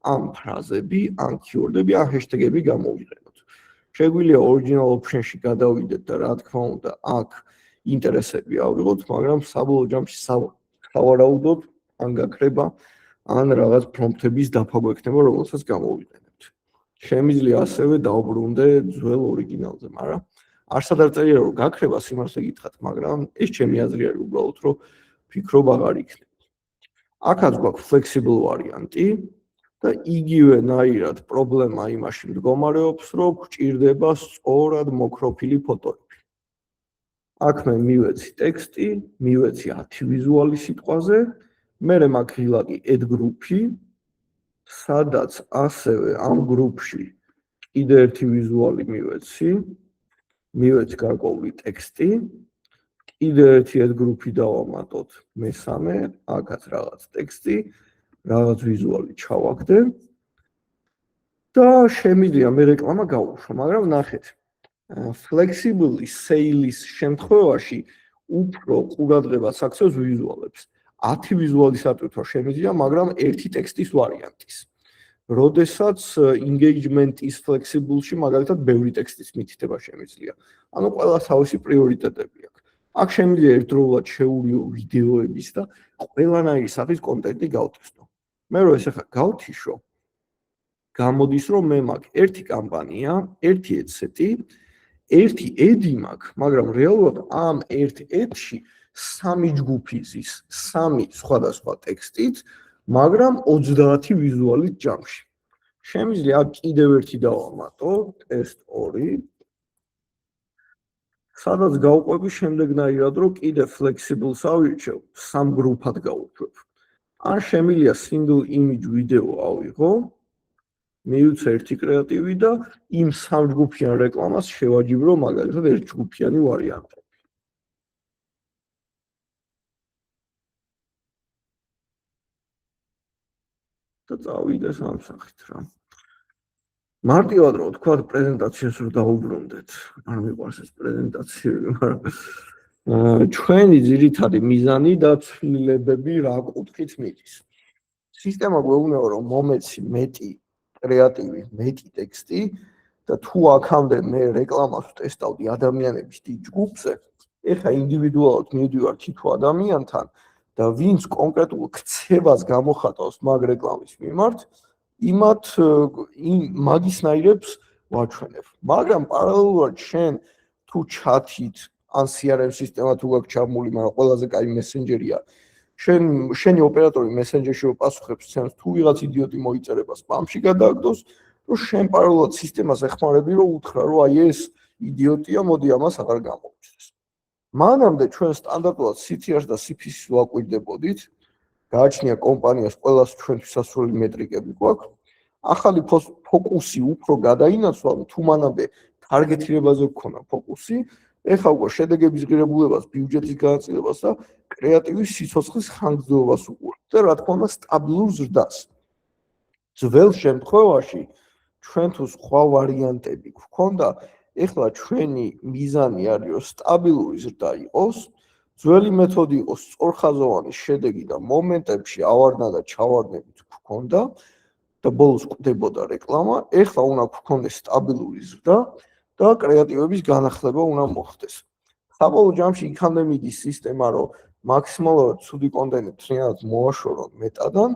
ან ფრაზები, ან keyword-ები, ან hashtag-ები გამოვიყენოთ. შეგვიძლია original option-ში გადავიდეთ და რა თქმა უნდა, აქ ინტერესები ავიღოთ, მაგრამ საბოლოო ჯამში სავარაუდოდ ან გაქრება, ან რაღაც პრომპტების დაფა გვექნება, რომელსაც გამოვიყენებთ. შემიძლია ასევე დავბრუნდე ძველ ორიგინალზე, მაგრამ არსად არ წერია რომ გაქრება, სიმართლე გითხრათ, მაგრამ ეს ჩემი აზრი არის უბრალოდ, რომ ფიქრობ აღარ იქნება. აქაც გვაქვს flexible ვარიანტი და იგივენაირად პრობლემა იმაში მდგომარეობს, რომ გვჭირდება სწორად მოკროფილი ფოტოები. აქ მე მივეცი ტექსტი, მივეცი 10 ვიზუალი სიტყვაზე, მერე მაქვს ღილაკი add group-ი, სადაც ასევე ამ გრუპში კიდე ერთი ვიზუალი მივეცი გარკვეული ტექსტი, კიდე ერთი add group-ი დავამატოთ მესამე, აქაც რაღაც ტექსტი, რაღაც ვიზუალი ჩავაგდე და შემიძლია მე რეკლამა გავუშვო, მაგრამ ნახეთ, flexible sale-ის შემთხვევაში უფრო ყურადღებას აქცევს ვიზუალებს. 10 ვიზუალის ატვირთვა შემიძლია, მაგრამ ერთი ტექსტის ვარიანტის. როდესაც engagement-ის flexible-ში მაგალითად ბევრი ტექსტის მითითება შემიძლია. ანუ ყველა თავისი პრიორიტეტები აქვს. აქ შემიძლია ერთდროულად შეურიო ვიდეოების და ყველანაირი სახის კონტენტი გავტესტო. მე რო ეს ახლა გავთიშო, გამოდის რომ მე მაქვს ერთი კამპანია, ერთი adset-ი, ერთი ad-ი მაქვს, მაგრამ რეალურად ამ ერთ ad-ში 3 ჯგუფი ზის, 3 სხვადასხვა ტექსტით, მაგრამ 30 ვიზუალით ჯამში. შემიძლია კიდევ ერთი დავამატო, test 2. სადაც გავყვები შემდეგნაირად, რომ კიდე flexible-ს ავირჩევ, 3 გრუპად გავუშვებ. ან შემიძლია single image ვიდეო ავიღო, მივიცე ერთი კრეატივი და იმ 3 ჯგუფიან რეკლამას შევაჯიბრო მაგალითად ერთ ჯგუფიანი ვარიანტები. და წავიდე ამ სახით რა. მარტივად რო თქვა პრეზენტაციას რო დაუბრუნდეთ. არ მიყვარს ეს პრეზენტაციები, მაგრამ ჩვენი ძირითადი მიზანი და ცვლილებები რა კუთხით მიდის. სისტემა გვეუბნება რომ მომეცი მეტი კრეატივი, მეტი ტექსტი და თუ აქამდე მე რეკლამას ვტესტავდი ადამიანების დიდ ჯგუფზე, ეხლა ინდივიდუალურად მივდივარ თითო ადამიანთან და ვინც კონკრეტულ ქცევას გამოხატავს მაგ რეკლამის მიმართ, იმათ მაგისნაირებს ვაჩვენებ. მაგრამ პარალელურად შენ თუ ჩათით ან CRM სისტემა თუ გაქვს ჩამული, მაგრამ ყველაზე კაი მესენჯერია. შენი ოპერატორი მესენჯერში პასუხებს ცემს თუ ვიღაც იდიოტი მოიწერება სპამში გადააგდოს, რომ შენ პარალელურად სისტემას ეხმარები რომ უთხრა რომ აი ეს იდიოტია, მოდი ამას აღარ გამოვჩეს. მანამდე ჩვენ სტანდარტულად CTR-ს და CPC-ს ვაკვირდებოდით. გააჩნია კომპანიას ყველას ჩვენთვის ასრული მეტრიკები გვაქვს. ახალი ფოკუსი უფრო გადაინაცვლა, თუ მანამდე ტარგეტირებაზე გქონა ფოკუსი, ეხლა უკვე შედეგების ღირებულებას, ბიუჯეტის განაწილებას და კრეატივის სიცოცხლის ხანგრძლივობას უყურებთ და რა თქმა უნდა სტაბილურ ზრდას. ძველ შემთხვევაში ჩვენ თუ სხვა ვარიანტები გვქონდა, ეხლა ჩვენი მიზანი არის რომ სტაბილური ზრდა იყოს, ძველი მეთოდი იყო სწორხაზოვანი შედეგი და მომენტებში ავარდნა და ჩავარდნებით გვქონდა და ბოლოს კვდებოდა რეკლამა, ეხლა უნდა გვქონდეს სტაბილური ზრდა და კრეატივების განახლება უნდა მოხდეს. საბოლოო ჯამში იქამდე მიდის სისტემა, რომ მაქსიმალურად ცუდი კონტენტი თრიანად მოაშორონ მეტადან,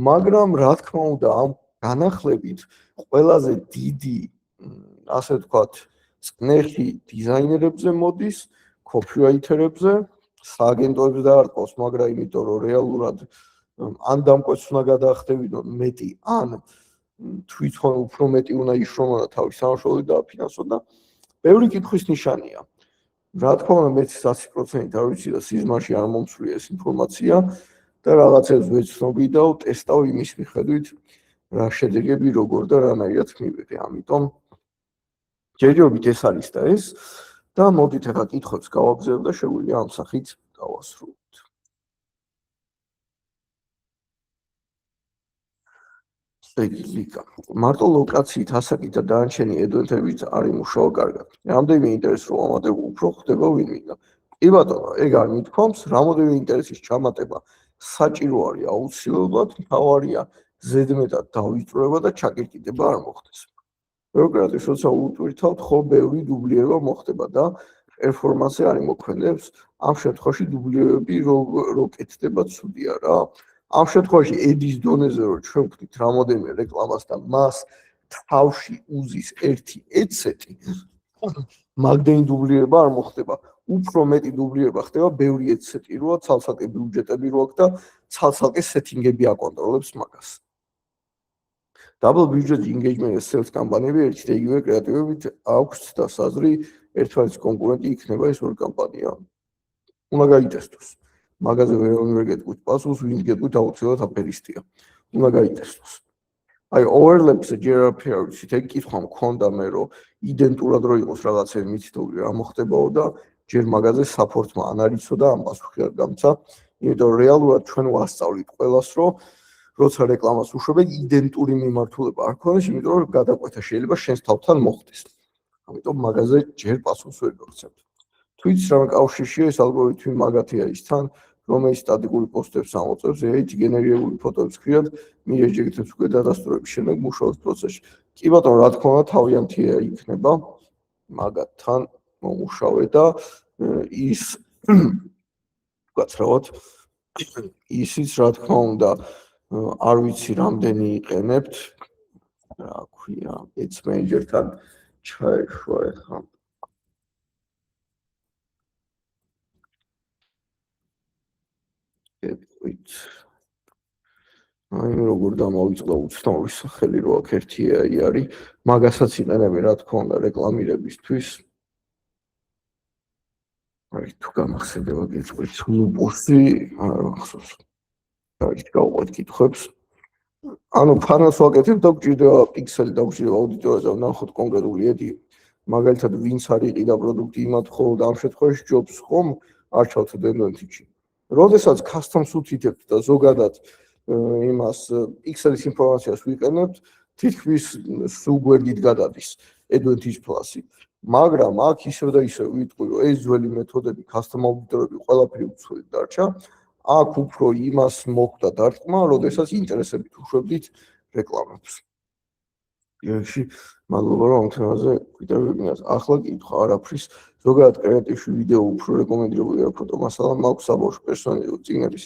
მაგრამ რა თქმა უნდა ამ განახლებით ყველაზე დიდი, ასე ვთქვათ, წნეხი დიზაინერებზე მოდის, კოპირაითერებზე, სააგენტოებს დაარტყავს, მაგრამ იმიტომ რომ რეალურად ან დამკვეთს უნდა გადაახტევინონ მეტი, ან თვითონ უფრო მეტი უნდა იშრომონ და თავის სამშობლოში დააფინანსონ და ბევრი კითხვის ნიშანია. რა თქმა უნდა, მეც 100% არ ვიცი და სიზმარში არ მომსვლია ეს ინფორმაცია და რაღაცებს ვეცნობი და ვტესტავ იმის მიხედვით, რა შედეგები როგორ და რანაირად მივიღე. ამიტომ ჯერჯერობით ეს არის და ეს და მოდით ახლა კითხვებს გავაგზავნე და შეგვიძლია ამ სახით დავასრულოთ. ლიკა. მარტო ლოკაციით ასაკით და დანარჩენი ედვენტებით არ იმუშავა კარგად. რამდენიმე ინტერესს რომ ამატებ, უფრო ხდება ვინ-ვინ. კი ბატონო, ეგ არ მithქვამს, რამოდენიმე ინტერესის ჩამატება საჭირო არის აუცილებლად, მთავარია ზედმეტად დავიწროება და ჩაკირკიტება არ მოხდეს. პროგრამის როცა უტვირთავთ, ხო ბევრი დუბლირება მოხდება და პერფორმანსი არ იმოქმედებს. ამ შემთხვევაში დუბლირებები რო კეთდება ცუდია რა. ამ შემთხვევაში ედის დონეზე რომ ჩვენ ვქნით რამოდენიმე რეკლამას და მას თავში უზის ერთი adset-ი, მაგდენი დუბლირება არ მოხდება. უფრო მეტი დუბლირება ხდება ბევრი adset-ი როა, ცალსაკე ბიუჯეტები რო აქვს და ცალსაკე სეტინგები აკონტროლებს მაგას. Double budget engagement და sales კამპანიები ერთი და იგივე კრეატივებით აქვს და საზრი ერთმანეთის კონკურენტი იქნება ეს ორი კამპანია. უნდა გაიტესტოს. მაგაზე ვერ გეტყვით პასუხს, ვინც გეტყვით აუცილებლად აფერისტია. უნდა გაიტესტოს. აი overlaps-ზე ჯერ არაფერი არ ვიცით, ეგ კითხვა მქონდა მე რომ იდენტურად რო იყოს რაღაცები მითითებული რა მოხდებაო და ჯერ მაგაზე support-მა ან არ იცოდა ამ პასუხი არ გამცა, იმიტომ რომ რეალურად ჩვენ ვასწავლით ყველას რომ როცა რეკლამას უშვებენ იდენტური მიმართულება არ ქონდეს, იმიტომ რომ გადაკვეთა შეიძლება შენს თავთან მოხდეს. ამიტომ მაგაზე ჯერ პასუხს ვერ გაგცემთ. თუ იცით რა კავშირშია ეს ალგორითმი მაგათია ის თან რომელიც სტატიკური პოსტებს ამოწევს, ერთ გენერირებული ფოტოებს ქრიად, მიეჯგეთებს უკვე დადასტურების შემდეგ მუშაობის პროცესში. კი ბატონო, რა თქმა უნდა, თავიანთია იქნება მაგათთან მომუშავე და ის გაცრავად ისიც რა თქმა უნდა არ ვიცი რამდენი იყენებთ რა ქვია, Ads Manager-თან ჩაეშვა ახლა. გეტყვით. აი როგორ დამოვიწყდა უცნაური სახელი რო აქ ერთი AI არის, მაგასაც იყენები რა თქმა უნდა რეკლამირებისთვის. აი თუ გამახსენდება გეტყვით ლუპუსი, არა ახსოვს. აი გავყვეთ კითხვებს. ანუ ფანას ვაკეთებ და გვჭირდება პიქსელი და გვჭირდება აუდიტორია და ვნახოთ კონკრეტული ედი. მაგალითად ვინც არის ყიდა პროდუქტი იმათ ხოლმე და ამ შემთხვევაში ჯობს ხომ არჩევთ advantage-ი. როდესაც custom-ს უთითებთ და ზოგადად იმას პიქსელის ინფორმაციას ვიყენებთ, თითქმის სულ გვერდით გადადის advantage plus-ი. მაგრამ აქ ისევ და ისევ ვიტყვი, რომ ეს ძველი მეთოდები, custom auditor-ები ყველაფერი უცვლელი დარჩა. აქ უფრო იმას მოხდა დარტყმა, როდესაც ინტერესებით უშვებდით რეკლამებს. იში, მადლობა რომ ამ თემაზე კიდევ ვიგნას. ახლა კითხვა არაფრის, ზოგადად კრეატივში ვიდეო უფრო რეკომენდებულია ფოტო მასალა მაქვს საბავშვო პერსონაჟი წიგნების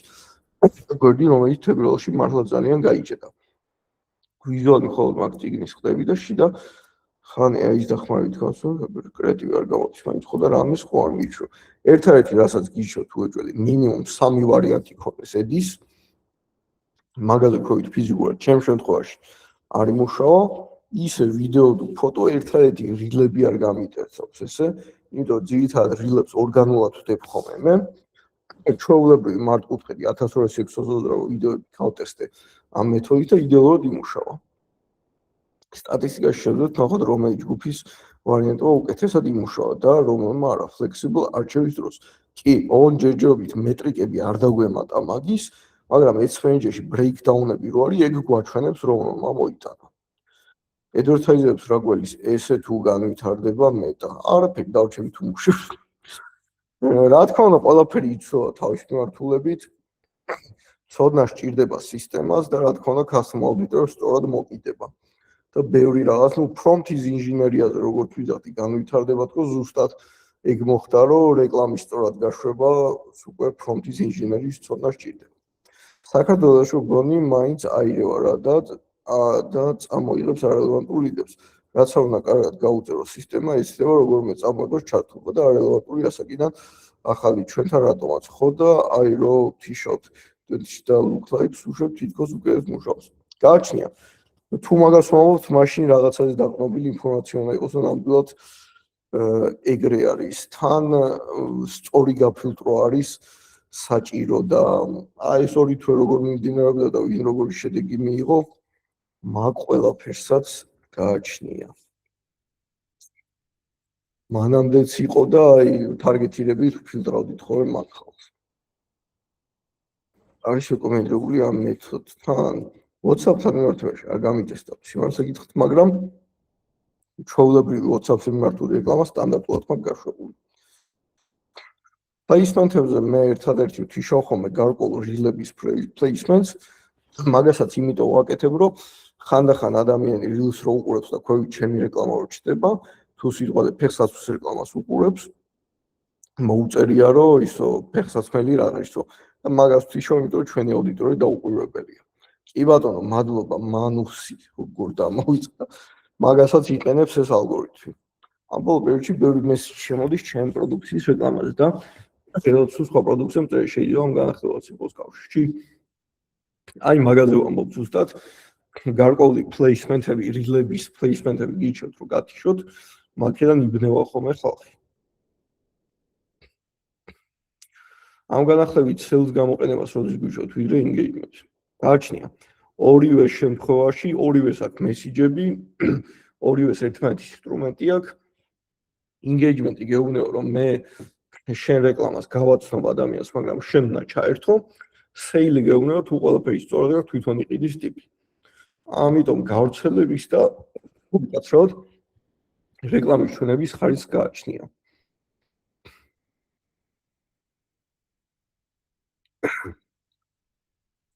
გვერდი, რომელიც თებერვალში მართლა ძალიან გაიჭედა. ვიზუალი მხოლოდ მაგ წიგნის ხდები და შიდა ხან AI-ის დახმარებით გავსო, კრეატივი არ გამოდის, მაინც ხო და რამის ხო არ გიჩვევ. ერთადერთი რასაც გიჩვევ თუ ეჭველი, მინიმუმ 3 ვარიანტი ქონდეს ედის. მაგალითად, ვთქვით ფიზიკურად, ჩემ შემთხვევაში არ იმუშავა, ისე ვიდეო თუ ფოტო ერთადერთი რილები არ გამიტერცობს ესე, იმიტომ ძირითადად რილებს ორგანულად ვდებ ხოლმე მე. ჩვეულებრივი მარტკუთხედი 1260 ვიდეოები გავტესტე ამ მეთოდით და იდეალურად იმუშავა. სტატისტიკაში შევძლებთ ნახოთ რომელი ჯგუფის ვარიანტი უკეთესად იმუშავა და რომელმა არა flexible არჩევის დროს. კი, ორჯერჯერობით მეტრიკები არ დაგვემატა მაგის, მაგრამ Ads Manager-ში breakdown-ები რო არის, ეგ გვაჩვენებს რომელმა მოიტანა. Advertiser-ებს რა გველის ესე თუ განვითარდება მეტა. არაფერი დავჩემ თუ მუშებს. რა თქმა უნდა, ყველაფერი იცოლა თავის მიმართულებით. ცოდნა სჭირდება სისტემას და რა თქმა უნდა, custom auditor-ს სწორად მოკიდება. და ბევრი რაღაც, ну, prompt-ის ინჟინერიაზე როგორც ვიზახდი, განვითარდება თქო ზუსტად ეგ მოხდა, რომ რეკლამის სწორად გაშვება უკვე prompt-ის ინჟინერიის ცოდნა სჭირდება. საქართველოში გონი მაინც აირევა რა და წამოიღებს არელევანტურ ლიდებს. რაც უნდა კარგად გაუწერო სისტემა, ეცდება როგორმე წამოიღოს ჩართულობა და არელევანტური ასაკიდან ახალი ჩვენთან რატომაც ხო და აი რო t-shirt და look like უშვებ თითქოს უკეთეს მუშაობს. გააჩნია თუ მაგას ვამბობთ, მაშინ რაღაცაზე დაყრდნობილი ინფორმაცია უნდა იყოს და ნამდვილად ეგრე არის. თან სწორი გაფილტრო არის საჭირო და აი ეს ორი თვე როგორ მიმდინარეობდა და ვინ როგორი შედეგი მიიღო, მაგ ყველაფერსაც გააჩნია. მანამდეც იყო და აი თარგეტირებით ფილტრავდით ხოლმე მაგ ხალხს. არის რეკომენდებული ამ მეთოდთან WhatsApp-თან მიმართებაში არ გამიტესტავთ სიმართლე გითხრათ, მაგრამ ჩვეულებრივი WhatsApp-ზე მიმართული რეკლამა სტანდარტულად მაქვს გაშვებული. Placement-ებზე მე ერთადერთი ვთიშავ ხოლმე გარკვეულ რილების placements, მაგასაც იმიტომ ვაკეთებ, რომ ხანდახან ადამიანი რილს რო უყურებს და ქვევით ჩემი რეკლამა რო ჩდება, თუ სიტყვაზე ფეხსაცმლის რეკლამას უყურებს, მოუწერია რომ ისო ფეხსაცმელი რა არის, და მაგას ვთიშავ, იმიტომ რომ ჩვენი აუდიტორია დაუყურებელია. კი ბატონო, მადლობა მანუსი, როგორ დამოვიწყდა. მაგასაც იყენებს ეს ალგორითმი. ამ ბოლო პერიოდში ბევრი მესიჯი შემოდის ჩემ პროდუქციის რეკლამაზე და შეიძლება თუ სხვა პროდუქციამ შეიძლება ამ განახილვაც იყოს კავშირში. აი მაგაზე ვამბობ ზუსტად გარკვეული placement-ები, რილების placement-ები გიჩვენთ რომ გათიშოთ, მაგიდან იბნევა ხოლმე ხალხი. ამ განახლებით sales გამოყენებას როდის გვიჩვენთ ვიდრე engagement-ს. გააჩნია ორივე შემთხვევაში, ორივეს აქვს მესიჯები, ორივეს ერთმანეთის ინსტრუმენტი აქვს. engagement-ი გეუბნეო რომ მე შენ რეკლამას გავაცნობ ადამიანს, მაგრამ შენ უნდა ჩაერთო. sale-ი გეუბნეო თუ ყველაფერი სწორად აქვს, თვითონ იყიდის ტიპი. ამიტომ გავრცელების და უკაცრავად რეკლამის ჩვენების ხარისხს გააჩნია.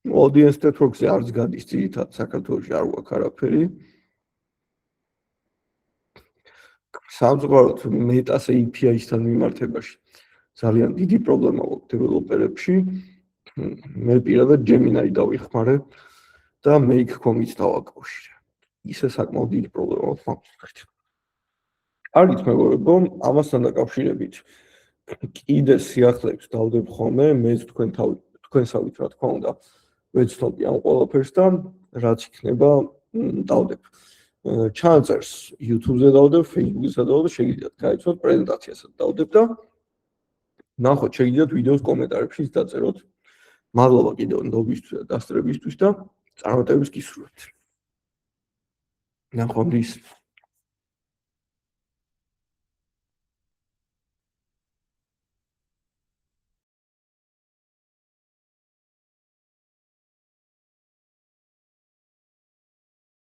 audience network-ზე არც გადის ძირითადად საქართველოში არ გვაქვს არაფერი. სამწუხაროდ Meta-ს API-სთან მიმართებაში ძალიან დიდი პრობლემა გვაქვს დეველოპერებში. მე პირადად Gemini დავიხმარე და Make.com-ით დავაკავშირე. ისე საკმაოდ დიდი პრობლემა მაქვს. კარგით მეგობრებო, ამასთან დაკავშირებით კიდე სიახლეებს დავდებ ხოლმე, მეც თქვენსავით რა თქმა უნდა ვეცნობი ამ ყველაფერს და რაც იქნება დავდებ. ჩანაწერს YouTube-ზე დავდებ, Facebook-ზე დავდებ, შეგიძლიათ გაიცნოთ პრეზენტაციასაც დავდებ და ნახოთ, შეგიძლიათ ვიდეოს კომენტარებში დაწეროთ. მადლობა კიდევ ნდობისთვის და დასწრებისთვის და წარმატებებს გისურვებთ. ნახვამდის.